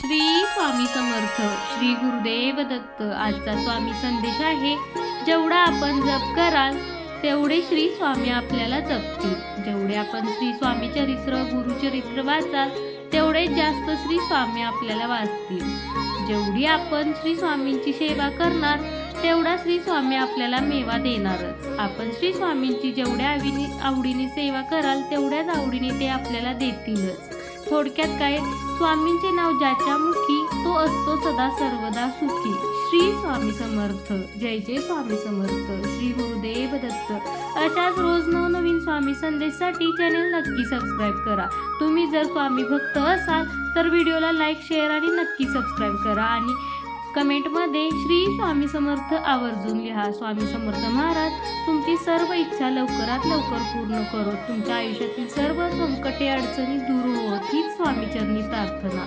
श्री स्वामी समर्थ. श्री गुरुदेव दत्त. आजचा स्वामी संदेश आहे, जेवढा आपण जप कराल तेवढे श्री स्वामी आपल्याला जपतील. जेवढे आपण श्री स्वामी चरित्र गुरुचरित्र वाचाल तेवढे जास्त श्री स्वामी आपल्याला वाचतील. जेवढी आपण श्री स्वामींची सेवा करणार तेवढा श्री स्वामी आपल्याला मेवा देणारच. आपण श्री स्वामींची जेवढ्या आवडीने सेवा कराल तेवढ्याच आवडीने ते आपल्याला देतीलच. थोडक्यात काय, स्वामींचे नाव ज्याच्या मुखी तो असतो सदा सर्वदा सुखी. श्री स्वामी समर्थ. जय जय स्वामी समर्थ. श्री गुरुदेव दत्त. अशाच रोज नवनवीन स्वामी संदेशसाठी चॅनल नक्की सबस्क्राईब करा. तुम्ही जर स्वामी भक्त असाल तर व्हिडिओला लाईक शेअर आणि नक्की सबस्क्राईब करा आणि कमेंटमध्ये श्री स्वामी समर्थ आवर्जून लिहा. स्वामी समर्थ महाराज तुमची सर्व इच्छा लवकरात लवकर पूर्ण करो. तुमच्या आयुष्यातील सर्व संकटे अडचणी दूर होत हीच स्वामीचरणी प्रार्थना.